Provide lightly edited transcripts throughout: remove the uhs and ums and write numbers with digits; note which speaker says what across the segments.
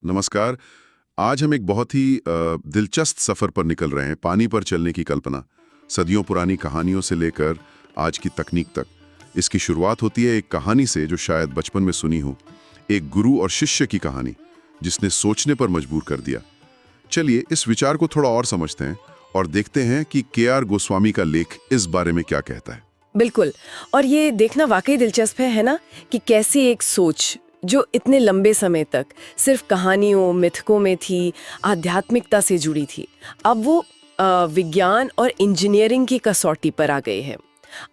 Speaker 1: नमस्कार। आज हम एक बहुत ही दिलचस्प सफ़र पर निकल रहे हैं, पानी पर चलने की कल्पना। सदियों पुरानी कहानियों से लेकर आज की तकनीक तक। इसकी शुरुआत होती है एक कहानी से जो शायद बचपन में सुनी हो, एक गुरु और शिष्य की कहानी जिसने सोचने पर मजबूर कर दिया। चलिए इस विचार को थोड़ा और समझते हैं और देखते हैं कि के.आर. गोस्वामी का लेख इस बारे में क्या कहता है।
Speaker 2: बिल्कुल। और ये देखना वाकई दिलचस्प है ना, कि कैसी एक सोच जो इतने लंबे समय तक सिर्फ कहानियों मिथकों में थी, आध्यात्मिकता से जुड़ी थी, अब वो विज्ञान और इंजीनियरिंग की कसौटी पर आ गए हैं।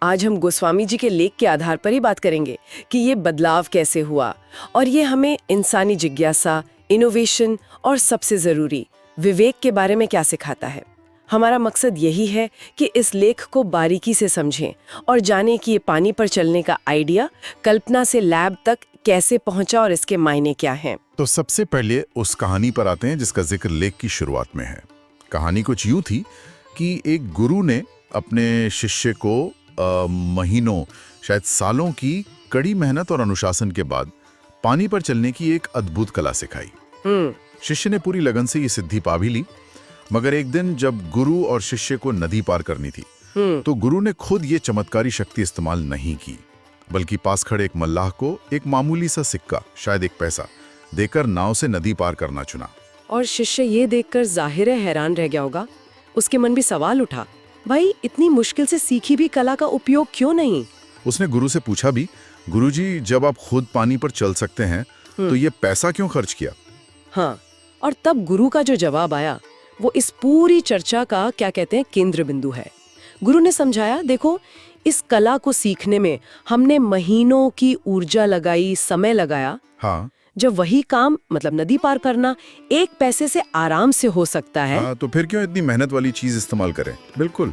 Speaker 2: आज हम गोस्वामी जी के लेख के आधार पर ही बात करेंगे कि ये बदलाव कैसे हुआ और ये हमें इंसानी जिज्ञासा, इनोवेशन और सबसे ज़रूरी विवेक के बारे में क्या सिखाता है। हमारा मकसद यही है कि इस लेख को बारीकी से समझें और जानें कि ये पानी पर चलने का आइडिया कल्पना से लैब तक कैसे पहुंचा और इसके मायने क्या हैं।
Speaker 3: तो सबसे पहले उस कहानी पर आते हैं जिसका जिक्र लेख की शुरुआत में है। कहानी कुछ यूं थी कि एक गुरु ने अपने शिष्य को महीनों, शायद सालों की कड़ी मेहनत और अनुशासन के बाद पानी पर चलने की एक अद्भुत कला सिखाई। शिष्य ने पूरी लगन से ये सिद्धि पा भी ली, मगर एक दिन जब गुरु और शिष्य को नदी पार करनी थी तो गुरु ने खुद ये चमत्कारी शक्ति इस्तेमाल नहीं की, बल्कि पास खड़े एक मल्लाह को एक मामूली सा सिक्का, शायद एक पैसा, देकर नाव से नदी पार करना चुना।
Speaker 2: और शिष्य ये देखकर जाहिर है हैरान रह गया होगा। उसके मन भी सवाल उठा, भाई इतनी मुश्किल से सीखी भी कला का उपयोग क्यों नहीं?
Speaker 3: उसने गुरु से पूछा भी, गुरुजी जब आप खुद पानी पर चल सकते हैं तो ये पैसा क्यों खर्च किया?
Speaker 2: हाँ, और तब गुरु का जो जवाब आया वो इस पूरी चर्चा का क्या कहते हैं केंद्र बिंदु है। गुरु ने समझाया, देखो इस कला को सीखने में हमने महीनों की ऊर्जा लगाई, समय लगाया।
Speaker 3: हाँ,
Speaker 2: जब वही काम मतलब नदी पार करना एक पैसे से आराम से हो सकता है,
Speaker 3: हाँ, तो फिर क्यों इतनी मेहनत वाली चीज इस्तेमाल करें? बिल्कुल।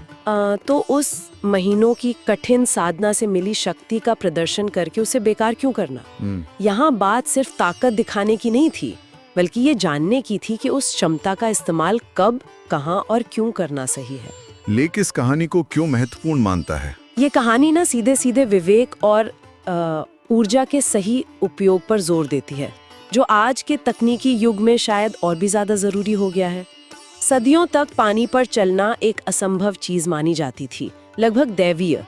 Speaker 2: तो उस महीनों की कठिन साधना से मिली शक्ति का प्रदर्शन करके उसे बेकार क्यों करना? यहाँ बात सिर्फ ताकत दिखाने की नहीं थी, बल्कि ये जानने की थी कि उस क्षमता का इस्तेमाल कब, कहाँ और क्यों करना सही है।
Speaker 3: लेख इस कहानी को क्यों महत्वपूर्ण मानता है?
Speaker 2: ये कहानी ना सीधे सीधे विवेक और ऊर्जा के सही उपयोग पर जोर देती है, जो आज के तकनीकी युग में शायद और भी ज्यादा जरूरी हो गया है। सदियों तक पानी पर चलना एक असंभव चीज मानी जाती थी, लगभग दैवीय,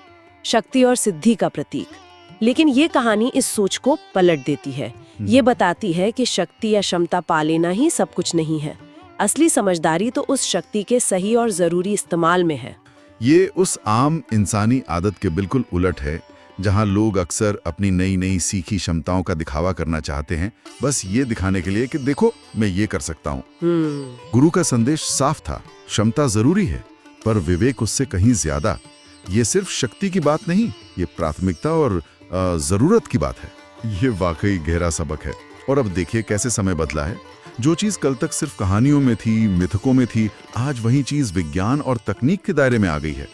Speaker 2: शक्ति और सिद्धि का प्रतीक। लेकिन ये कहानी इस सोच को पलट देती है। ये बताती है कि शक्ति या क्षमता पा लेना ही सब कुछ नहीं है। असली समझदारी तो उस शक्ति के सही और जरूरी इस्तेमाल में है।
Speaker 3: ये उस आम इंसानी आदत के बिल्कुल उलट है, जहां लोग अक्सर अपनी नई नई सीखी क्षमताओं का दिखावा करना चाहते हैं, बस ये दिखाने के लिए कि देखो मैं ये कर सकता हूँ। गुरु का संदेश साफ था, क्षमता जरूरी है पर विवेक उससे कहीं ज्यादा। ये सिर्फ शक्ति की बात नहीं, ये प्राथमिकता और जरूरत की बात है। ये वाकई गहरा सबक है। और अब देखिए कैसे समय बदला है। जो चीज कल तक सिर्फ कहानियों में थी, मिथकों में थी, आज वही चीज विज्ञान और तकनीक के दायरे में आ गई है।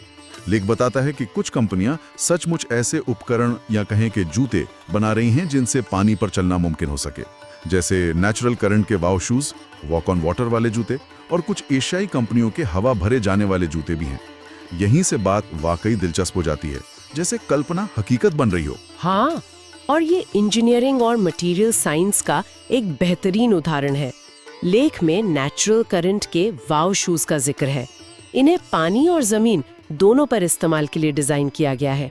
Speaker 3: लेख बताता है कि कुछ कंपनियां सचमुच ऐसे उपकरण या कहें कि जूते बना रही हैं जिनसे पानी पर चलना मुमकिन हो सके, जैसे नेचुरल करंट के वाव शूज, वॉक ऑन वाटर वाले जूते, और कुछ एशियाई कंपनियों के हवा भरे जाने वाले जूते भी हैं। यहीं से बात वाकई दिलचस्प हो जाती है, जैसे कल्पना हकीकत बन रही हो।
Speaker 2: हाँ, और ये इंजीनियरिंग और मटेरियल साइंस का एक बेहतरीन उदाहरण है। लेख में नेचुरल करंट के वाव शूज का जिक्र है। इन्हें पानी और जमीन दोनों पर इस्तेमाल के लिए डिजाइन किया गया है,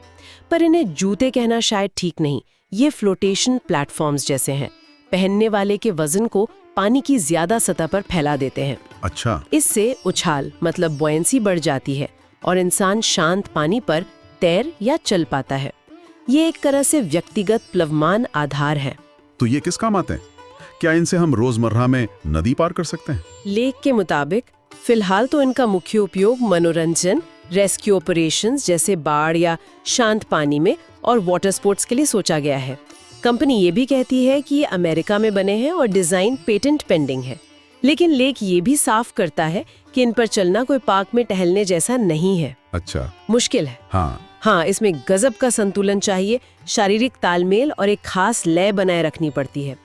Speaker 2: पर इन्हें जूते कहना शायद ठीक नहीं। ये फ्लोटेशन प्लेटफॉर्म्स जैसे हैं, पहनने वाले के वजन को पानी की ज्यादा सतह पर फैला देते हैं।
Speaker 3: अच्छा।
Speaker 2: इससे उछाल मतलब बॉयंसी बढ़ जाती है और इंसान शांत पानी पर तैर या चल पाता है। ये एक तरह से व्यक्तिगत प्लवमान आधार है।
Speaker 3: तो ये किस काम आते हैं? क्या इनसे हम रोजमर्रा में नदी पार कर सकते हैं?
Speaker 2: लेख के मुताबिक फिलहाल तो इनका मुख्य उपयोग मनोरंजन, रेस्क्यू ऑपरेशंस जैसे बाढ़ या शांत पानी में और वाटर स्पोर्ट्स के लिए सोचा गया है। कंपनी ये भी कहती है कि ये अमेरिका में बने हैं और डिजाइन पेटेंट पेंडिंग है। लेकिन लेख ये भी साफ करता है कि इन पर चलना कोई पार्क में टहलने जैसा नहीं है।
Speaker 3: अच्छा।
Speaker 2: मुश्किल है।
Speaker 3: हाँ,
Speaker 2: इसमें गजब का संतुलन चाहिए, शारीरिक तालमेल और एक खास लय बनाए रखनी पड़ती है।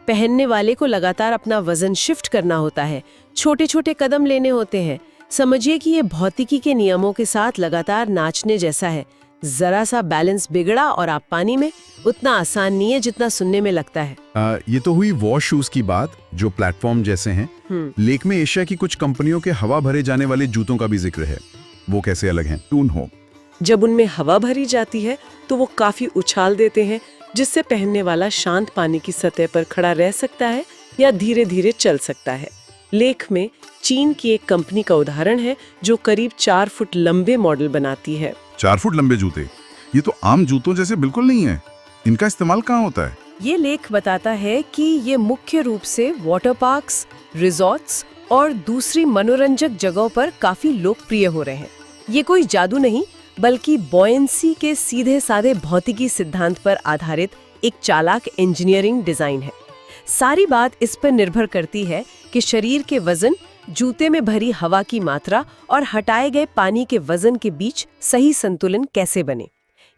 Speaker 2: पहनने वाले को लगातार अपना वजन शिफ्ट करना होता है, छोटे छोटे कदम लेने होते हैं। समझिए कि ये भौतिकी के नियमों के साथ लगातार नाचने जैसा है, जरा सा बैलेंस बिगड़ा और आप पानी में। उतना आसान नहीं है जितना सुनने में लगता है।
Speaker 4: ये तो हुई वॉश शूज की बात, जो प्लेटफॉर्म जैसे हैं। लेक में एशिया की कुछ कंपनियों के हवा भरे जाने वाले जूतों का भी जिक्र है। वो कैसे अलग हैं? टून
Speaker 2: जब उनमें हवा भरी जाती है तो वो काफी उछाल देते हैं, जिससे पहनने वाला शांत पानी की सतह पर खड़ा रह सकता है या धीरे धीरे चल सकता है। लेख में चीन की एक कंपनी का उदाहरण है जो करीब 4 फुट लंबे मॉडल बनाती है।
Speaker 3: 4 फुट लंबे जूते, ये तो आम जूतों जैसे बिल्कुल नहीं है। इनका इस्तेमाल कहाँ होता है?
Speaker 2: ये लेख बताता है कि ये मुख्य रूप से वाटर पार्क्स, रिजॉर्ट्स और दूसरी मनोरंजक जगहों पर काफी लोकप्रिय हो रहे हैं। ये कोई जादू नहीं, बल्कि बॉयंसी के सीधे साधे भौतिकी सिद्धांत पर आधारित एक चालाक इंजीनियरिंग डिजाइन है। सारी बात इस पर निर्भर करती है कि शरीर के वजन, जूते में भरी हवा की मात्रा और हटाए गए पानी के वजन के बीच सही संतुलन कैसे बने।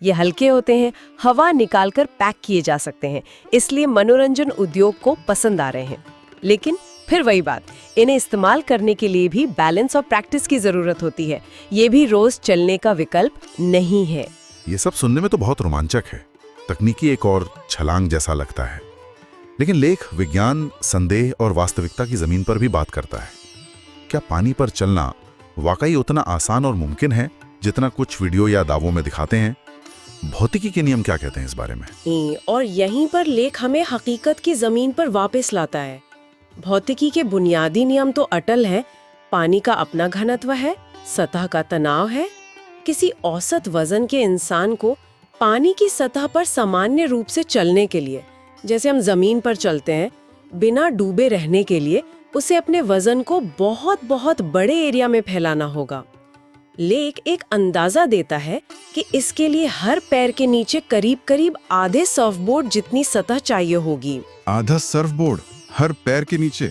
Speaker 2: ये हल्के होते हैं, हवा निकालकर पैक किए जा सकते हैं, इसलिए मनोरंजन उद्योग को पसंद आ रहे हैं। लेकिन फिर वही बात, इन्हें इस्तेमाल करने के लिए भी बैलेंस और प्रैक्टिस की जरूरत होती है। ये भी रोज चलने का विकल्प नहीं है।
Speaker 3: ये सब सुनने में तो बहुत रोमांचक है, तकनीकी एक और छलांग जैसा लगता है। लेकिन लेख विज्ञान, संदेह और वास्तविकता की जमीन पर भी बात करता है। क्या पानी पर चलना वाकई उतना आसान और मुमकिन है जितना कुछ वीडियो या दावों में दिखाते हैं? भौतिकी के नियम क्या कहते हैं इस बारे में?
Speaker 2: और यहीं पर लेख हमें हकीकत की जमीन पर वापस लाता है। भौतिकी के बुनियादी नियम तो अटल हैं। पानी का अपना घनत्व है, सतह का तनाव है। किसी औसत वजन के इंसान को पानी की सतह पर सामान्य रूप से चलने के लिए, जैसे हम जमीन पर चलते हैं, बिना डूबे रहने के लिए उसे अपने वजन को बहुत बहुत बड़े एरिया में फैलाना होगा। लेख एक अंदाजा देता है कि इसके लिए हर पैर के नीचे करीब करीब आधे सर्फबोर्ड जितनी सतह चाहिए होगी।
Speaker 4: आधा सर्फबोर्ड हर पैर के नीचे?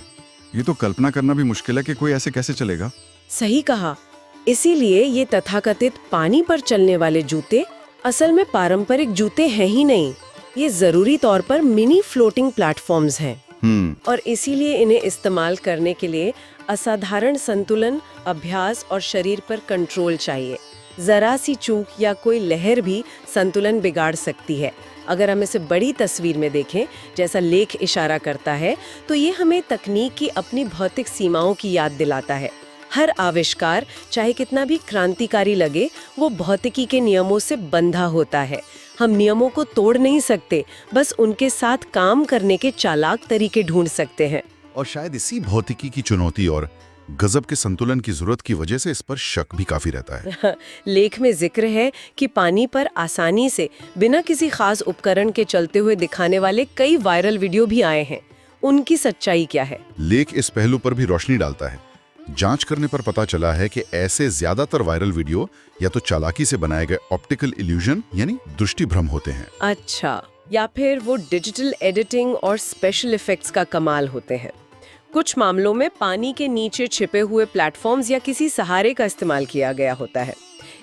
Speaker 4: ये तो कल्पना करना भी मुश्किल है कि कोई ऐसे कैसे चलेगा।
Speaker 2: सही कहा। इसीलिए ये तथाकथित पानी पर चलने वाले जूते असल में पारंपरिक जूते हैं ही नहीं, ये जरूरी तौर पर मिनी फ्लोटिंग प्लेटफॉर्म्स हैं। और इसीलिए इन्हें इस्तेमाल करने के लिए असाधारण संतुलन, अभ्यास और शरीर पर कंट्रोल चाहिए। जरा सी चूक या कोई लहर भी संतुलन बिगाड़ सकती है। अगर हम इसे बड़ी तस्वीर में देखें, जैसा लेख इशारा करता है, तो ये हमें तकनीक की अपनी भौतिक सीमाओं की याद दिलाता है। हर आविष्कार, चाहे कितना भी क्रांतिकारी लगे, वो भौतिकी के नियमों से बंधा होता है। हम नियमों को तोड़ नहीं सकते, बस उनके साथ काम करने के चालाक तरीके ढूंढ सकते हैं।
Speaker 3: और शायद इसी भौतिकी की चुनौती और गजब के संतुलन की जरूरत की वजह से इस पर शक भी काफी रहता है।
Speaker 2: लेख में जिक्र है कि पानी पर आसानी से बिना किसी खास उपकरण के चलते हुए दिखाने वाले कई वायरल वीडियो भी आए हैं। उनकी सच्चाई क्या है?
Speaker 3: लेख इस पहलू पर भी रोशनी डालता है। जांच करने पर पता चला है कि ऐसे ज्यादातर वायरल वीडियो या तो चालाकी से बनाए गए ऑप्टिकल इल्यूजन यानी दृष्टि भ्रम होते हैं।
Speaker 2: अच्छा, या फिर वो डिजिटल एडिटिंग और स्पेशल इफेक्ट्स का कमाल होते हैं। कुछ मामलों में पानी के नीचे छिपे हुए प्लेटफॉर्म्स या किसी सहारे का इस्तेमाल किया गया होता है।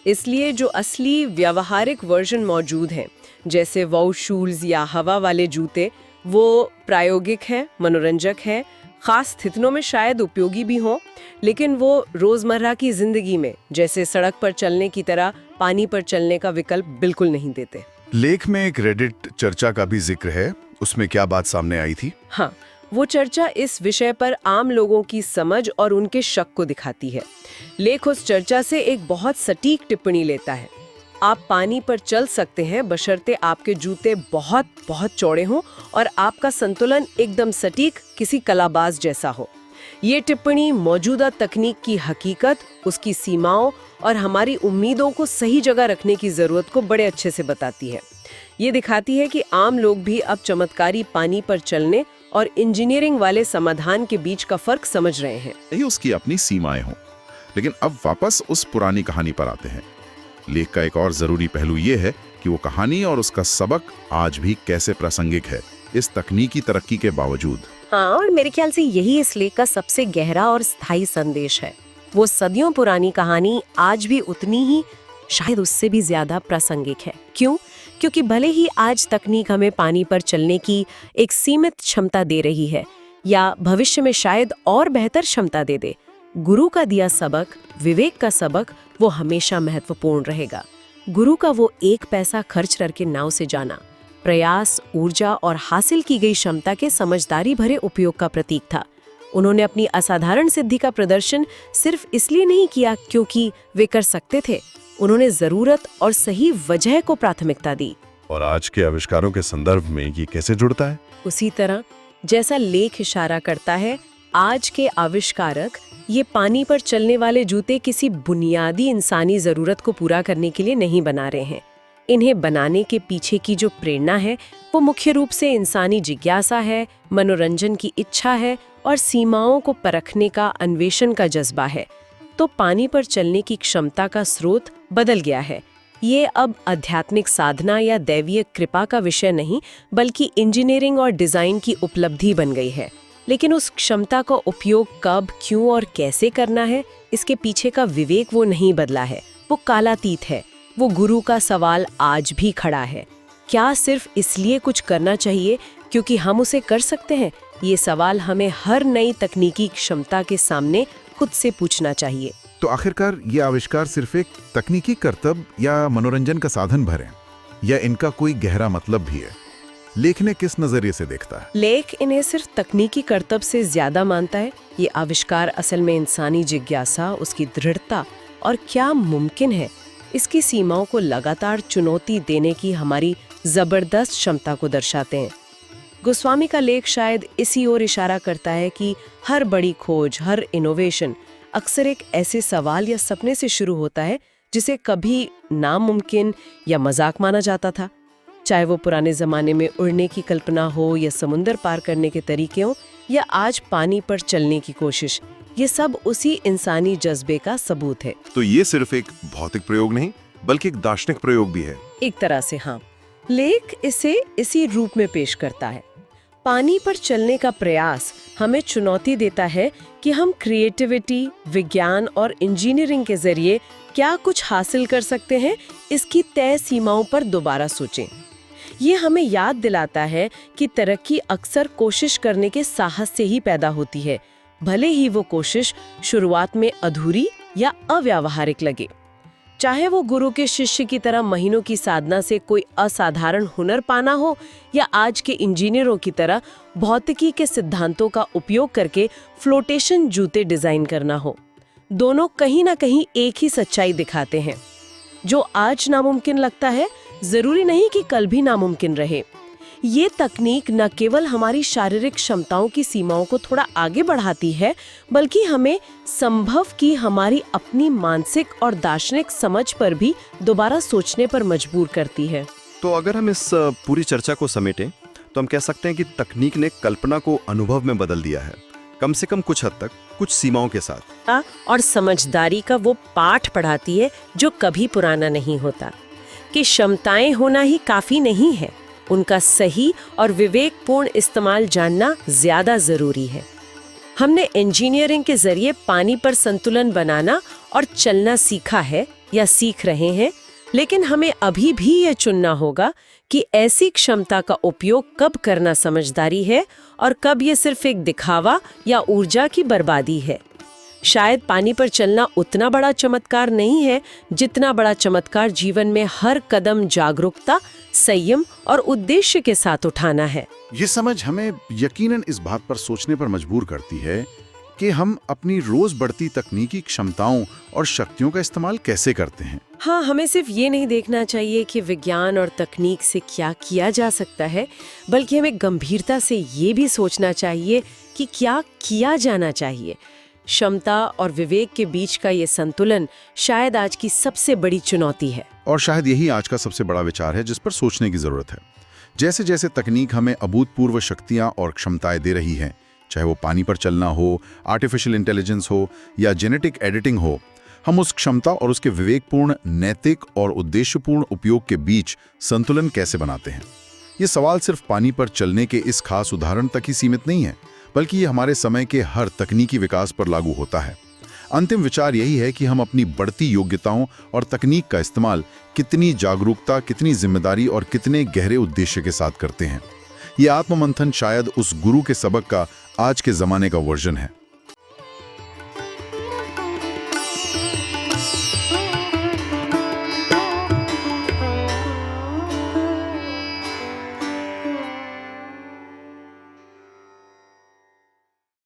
Speaker 2: इसलिए जो असली व्यावहारिक वर्जन मौजूद हैं, जैसे वाउ शूज या हवा वाले जूते, वो प्रायोगिक हैं, मनोरंजक हैं, खास स्थितियों में शायद उपयोगी भी हों, लेकिन वो रोजमर्रा की जिंदगी में, जैसे सड़क पर चलने की तरह, पानी पर चलने का विकल्प बिल्कुल नहीं देते।
Speaker 4: लेख में एक रेडिट चर्चा का भी जिक्र है, उसमें क्या बात सामने आई थी?
Speaker 2: हाँ, वो चर्चा इस विषय पर आम लोगों की समझ और उनके शक को दिखाती है। लेख उस चर्चा से एक बहुत सटीक टिप्पणी लेता है। आप पानी पर चल सकते हैं बशर्ते आपके जूते बहुत बहुत चौड़े हों और आपका संतुलन एकदम सटीक, किसी कलाबाज जैसा हो। ये टिप्पणी मौजूदा तकनीक की हकीकत, उसकी सीमाओं और हमारी उम्मीदों को सही जगह रखने की जरूरत को बड़े अच्छे से बताती है। ये दिखाती है कि आम लोग भी अब चमत्कारी पानी पर चलने और इंजीनियरिंग वाले समाधान के बीच का फर्क समझ रहे हैं।
Speaker 3: यही उसकी अपनी सीमाएं हों। लेकिन अब वापस उस पुरानी कहानी पर आते हैं। लेख का एक और जरूरी पहलू ये है कि वो कहानी और उसका सबक आज भी कैसे प्रासंगिक है, इस तकनीकी तरक्की के बावजूद।
Speaker 2: हाँ, और मेरे ख्याल से यही इस लेख का सबसे गहरा और स्थायी संदेश है। वो सदियों पुरानी कहानी आज भी उतनी ही, शायद उससे भी ज्यादा प्रासंगिक है। क्यों? क्योंकि भले ही आज तकनीक हमें पानी पर चलने की एक सीमित क्षमता दे रही है, या भविष्य में शायद और बेहतर क्षमता दे दे, गुरु का दिया सबक, विवेक का सबक, वो हमेशा महत्वपूर्ण रहेगा।
Speaker 5: गुरु का वो 1 पैसा खर्च करके नाव से जाना प्रयास, ऊर्जा और हासिल की गई क्षमता के समझदारी भरे उपयोग का प्रतीक था। उन्होंने अपनी असाधारण सिद्धि का प्रदर्शन सिर्फ इसलिए नहीं किया क्योंकि वे कर सकते थे, उन्होंने जरूरत और सही वजह को प्राथमिकता दी।
Speaker 6: और आज के आविष्कारों के संदर्भ में ये कैसे जुड़ता है?
Speaker 5: उसी तरह जैसा लेख इशारा करता है, आज के आविष्कारक ये पानी पर चलने वाले जूते किसी बुनियादी इंसानी जरूरत को पूरा करने के लिए नहीं बना रहे हैं। इन्हें बनाने के पीछे की जो प्रेरणा है वो मुख्य रूप से इंसानी जिज्ञासा है, मनोरंजन की इच्छा है और सीमाओं को परखने का अन्वेषण का जज्बा है। तो पानी पर चलने की क्षमता का स्रोत बदल गया है। ये अब आध्यात्मिक साधना या दैवीय कृपा का विषय नहीं, बल्कि इंजीनियरिंग और डिजाइन की उपलब्धि बन गई है। लेकिन उस क्षमता का उपयोग कब, क्यों और कैसे करना है, इसके पीछे का विवेक वो नहीं बदला है, वो कालातीत है। वो गुरु का सवाल आज भी खड़ा है। क्या सिर्फ इसलिए कुछ करना चाहिए क्योंकि हम उसे कर सकते हैं? ये सवाल हमें हर नई तकनीकी क्षमता के सामने खुद से पूछना चाहिए।
Speaker 3: तो आखिरकार ये आविष्कार सिर्फ एक तकनीकी करतब या मनोरंजन का साधन भर है, या इनका कोई गहरा मतलब भी है? लेख ने किस नजरिए से देखता है?
Speaker 5: लेख इन्हें सिर्फ तकनीकी करतब से ज्यादा मानता है। ये आविष्कार असल में इंसानी जिज्ञासा, उसकी दृढ़ता और क्या मुमकिन है, इसकी सीमाओं को लगातार चुनौती देने की हमारी जबरदस्त क्षमता को दर्शाते हैं। गोस्वामी का लेख शायद इसी ओर इशारा करता है कि हर बड़ी खोज, हर इनोवेशन अक्सर एक ऐसे सवाल या सपने से शुरू होता है जिसे कभी नामुमकिन या मजाक माना जाता था। चाहे वो पुराने जमाने में उड़ने की कल्पना हो या समुंदर पार करने के तरीके हों या आज पानी पर चलने की कोशिश, ये सब उसी इंसानी जज्बे का सबूत है।
Speaker 6: तो ये सिर्फ एक भौतिक प्रयोग नहीं बल्कि एक दार्शनिक प्रयोग भी है।
Speaker 5: एक तरह से हाँ, लेख इसे इसी रूप में पेश करता है। पानी पर चलने का प्रयास हमें चुनौती देता है कि हम क्रिएटिविटी, विज्ञान और इंजीनियरिंग के जरिए क्या कुछ हासिल कर सकते हैं, इसकी तय सीमाओं पर दोबारा सोचें। ये हमें याद दिलाता है कि तरक्की अक्सर कोशिश करने के साहस से ही पैदा होती है, भले ही वो कोशिश शुरुआत में अधूरी या अव्यावहारिक लगे। चाहे वो गुरु के शिष्य की तरह महीनों की साधना से कोई असाधारण हुनर पाना हो या आज के इंजीनियरों की तरह भौतिकी के सिद्धांतों का उपयोग करके फ्लोटेशन जूते डिजाइन करना हो, दोनों कहीं ना कहीं एक ही सच्चाई दिखाते हैं। जो आज नामुमकिन लगता है, जरूरी नहीं कि कल भी नामुमकिन रहे। ये तकनीक न केवल हमारी शारीरिक क्षमताओं की सीमाओं को थोड़ा आगे बढ़ाती है, बल्कि हमें संभव की हमारी अपनी मानसिक और दार्शनिक समझ पर भी दोबारा सोचने पर मजबूर करती है।
Speaker 7: तो अगर हम इस पूरी चर्चा को समेटें तो हम कह सकते हैं कि तकनीक ने कल्पना को अनुभव में बदल दिया है, कम से कम कुछ हद तक, कुछ सीमाओं के साथ।
Speaker 5: और समझदारी का वो पाठ पढ़ाती है जो कभी पुराना नहीं होता, कि क्षमताएं होना ही काफी नहीं है, उनका सही और विवेकपूर्ण इस्तेमाल जानना ज्यादा जरूरी है। हमने इंजीनियरिंग के जरिए पानी पर संतुलन बनाना और चलना सीखा है या सीख रहे हैं, लेकिन हमें अभी भी ये चुनना होगा कि ऐसी क्षमता का उपयोग कब करना समझदारी है और कब ये सिर्फ एक दिखावा या ऊर्जा की बर्बादी है। शायद पानी पर चलना उतना बड़ा चमत्कार नहीं है जितना बड़ा चमत्कार जीवन में हर कदम जागरूकता, संयम और उद्देश्य के साथ उठाना है।
Speaker 3: ये समझ हमें यकीनन इस बात पर सोचने पर मजबूर करती है कि हम अपनी रोज बढ़ती तकनीकी क्षमताओं और शक्तियों का इस्तेमाल कैसे करते हैं।
Speaker 5: हाँ, हमें सिर्फ ये नहीं देखना चाहिए कि विज्ञान और तकनीक से क्या किया जा सकता है, बल्कि हमें गंभीरता से ये भी सोचना चाहिए कि क्या किया जाना चाहिए। क्षमता और विवेक के बीच का ये संतुलन शायद आज की सबसे बड़ी चुनौती है।
Speaker 3: और शायद यही आज का सबसे बड़ा विचार है जिस पर सोचने की जरूरत है। जैसे जैसे तकनीक हमें अभूतपूर्व शक्तियां और क्षमताएं दे रही हैं, चाहे वो पानी पर चलना हो, आर्टिफिशियल इंटेलिजेंस हो या जेनेटिक एडिटिंग हो, हम उस क्षमता और उसके विवेकपूर्ण, नैतिक और उद्देश्यपूर्ण उपयोग के बीच संतुलन कैसे बनाते हैं। ये सवाल सिर्फ पानी पर चलने के इस खास उदाहरण तक ही सीमित नहीं है, बल्कि ये हमारे समय के हर तकनीकी विकास पर लागू होता है। अंतिम विचार यही है कि हम अपनी बढ़ती योग्यताओं और तकनीक का इस्तेमाल कितनी जागरूकता, कितनी जिम्मेदारी और कितने गहरे उद्देश्य के साथ करते हैं। ये आत्ममंथन शायद उस गुरु के सबक का आज के जमाने का वर्जन है।